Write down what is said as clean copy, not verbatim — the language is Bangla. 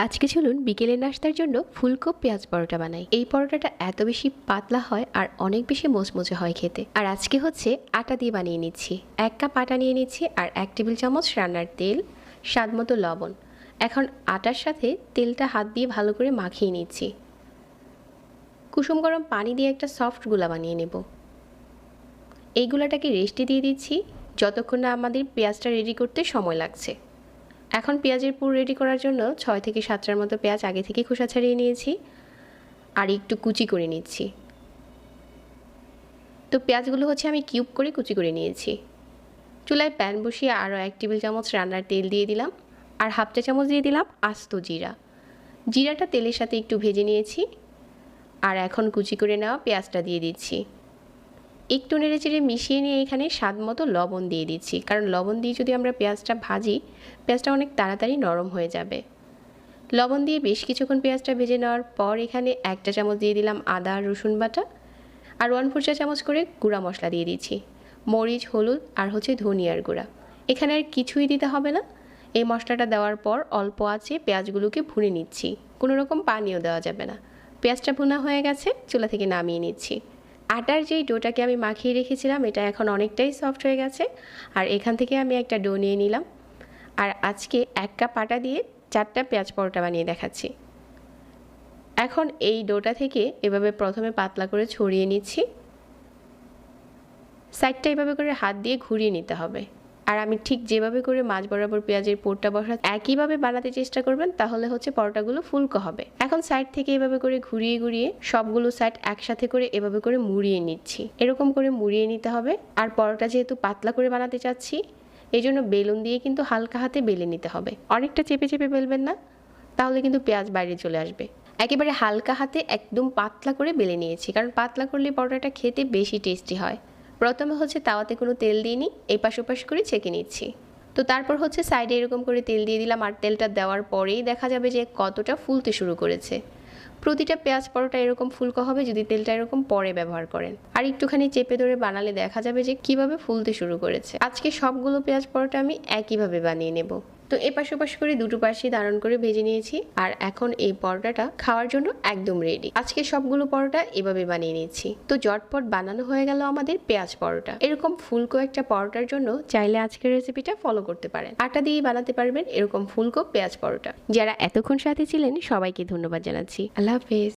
আজকে চলুন বিকেলের নাস্তার জন্য ফুলকো পেঁয়াজ পরোটা বানাই। এই পরোটাটা এত বেশি পাতলা হয় আর অনেক বেশি মোচমোচে হয় খেতে। আর আজকে হচ্ছে আটা দিয়ে বানিয়ে নিচ্ছি। 1 কাপ আটা নিয়ে নিচ্ছি আর 1 টেবিল চামচ রান্নার তেল, স্বাদ মতো লবণ। এখন আটার সাথে তেলটা হাত দিয়ে ভালো করে মাখিয়ে নিচ্ছি। কুসুম গরম পানি দিয়ে একটা সফট গুলা বানিয়ে নেব। এই গুলাটাকে রেস্টে দিয়ে দিচ্ছি যতক্ষণ না আমাদের পেঁয়াজটা রেডি করতে সময় লাগছে। এখন পেঁয়াজের পুর রেডি করার জন্য 6 থেকে 7টার মতো পেঁয়াজ আগে থেকে খোসা ছাড়িয়ে নিয়েছি আর একটু কুচি করে নিচ্ছি। তো পেঁয়াজগুলো হচ্ছে আমি কিউব করে কুচি করে নিয়েছি। চুলায় প্যান বসিয়ে আরও 1 টেবিল চামচ রান্নার তেল দিয়ে দিলাম আর হাফ চা চামচ দিয়ে দিলাম আস্ত জিরা। জিরাটা তেলের সাথে একটু ভেজে নিয়েছি আর এখন কুচি করে নেওয়া পেঁয়াজটা দিয়ে দিচ্ছি। একটু নেড়েচেড়ে মিশিয়ে নিয়ে এখানে স্বাদ মতো লবণ দিয়ে দিচ্ছি, কারণ লবণ দিয়ে যদি আমরা পেঁয়াজটা ভাজি পেঁয়াজটা অনেক তাড়াতাড়ি নরম হয়ে যাবে। লবণ দিয়ে বেশ কিছুক্ষণ পেঁয়াজটা ভেজে নেওয়ার পর এখানে 1 চা চামচ দিয়ে দিলাম আদা আর রসুন বাটা আর 1/4 চা চামচ করে গুঁড়া মশলা দিয়ে দিচ্ছি, মরিচ, হলুদ আর হচ্ছে ধনিয়ার গুঁড়া। এখানে আর কিছুই দিতে হবে না। এই মশলাটা দেওয়ার পর অল্প আঁচে পেঁয়াজগুলোকে ভুনে নিচ্ছি, কোনো রকম পানিও দেওয়া যাবে না। পেঁয়াজটা ভুনা হয়ে গেছে, চুলা থেকে নামিয়ে নিচ্ছি। আটার যেই ডোটাকে আমি মাখিয়ে রেখেছিলাম এটা এখন অনেকটাই সফট হয়ে গেছে আর এখান থেকে আমি একটা ডো নিয়ে নিলাম আর আজকে 1 কাপ আটা দিয়ে 4টা পেঁয়াজ পরোটা বানিয়ে দেখাচ্ছি। এখন এই ডোটা থেকে এভাবে প্রথমে পাতলা করে ছড়িয়ে নিচ্ছি, সাইডটা এভাবে করে হাত দিয়ে ঘুরিয়ে নিতে হবে। আর আমি ঠিক যেভাবে করে মাঝ বরাবর পেঁয়াজের পুরটা বসা একইভাবে বানাতে চেষ্টা করবেন, তাহলে হচ্ছে পরোটাগুলো ফুলকো হবে। এখন সাইড থেকে এভাবে করে ঘুরিয়ে ঘুরিয়ে সবগুলো সাইড একসাথে করে এভাবে করে মুড়িয়ে নিচ্ছি। এরকম করে মুড়িয়ে নিতে হবে। আর পরোটা যেহেতু পাতলা করে বানাতে চাচ্ছি এই জন্য বেলুন দিয়ে কিন্তু হালকা হাতে বেলে নিতে হবে। অনেকটা চেপে চেপে বেলবেন না, তাহলে কিন্তু পেঁয়াজ বাইরে চলে আসবে। একেবারে হালকা হাতে একদম পাতলা করে বেলে নিয়েছি, কারণ পাতলা করলে পরোটাটা খেতে বেশি টেস্টি হয়। প্রথমে হচ্ছে তাওয়াতে কোনো তেল দিইনি, এপাশ ওপাশ করে ছেঁকে নিচ্ছি। তো তারপর হচ্ছে সাইডে এরকম করে তেল দিয়ে দিলাম আর তেলটা দেওয়ার পরেই দেখা যাবে যে কতটা ফুলতে শুরু করেছে। প্রতিটা পেঁয়াজ পরোটা এরকম ফুলকো হবে যদি তেলটা এরকম পরে ব্যবহার করেন। আর একটুখানি চেপে ধরে বানালে দেখা যাবে যে কিভাবে ফুলতে শুরু করেছে। আজকে সবগুলো পেঁয়াজ পরোটা আমি একইভাবে বানিয়ে নেব। তো এপাশ ওপাশ করে দুটো পাশে দারুণ করে ভেজে নিয়েছি আর এখন এই পরোটাটা খাওয়ার জন্য একদম রেডি। আজকে সবগুলো পরোটা এভাবে বানিয়ে নিয়েছি। তো জটপট বানানো হয়ে গেল আমাদের পেঁয়াজ পরোটা। এরকম ফুলকো একটা পরোটার জন্য চাইলে আজকের রেসিপিটা ফলো করতে পারেন। আটা দিয়ে বানাতে পারবেন এরকম ফুলকো পেঁয়াজ পরোটা। যারা এতক্ষণ সাথে ছিলেন সবাইকে ধন্যবাদ জানাচ্ছি। আল্লাহ হাফেজ।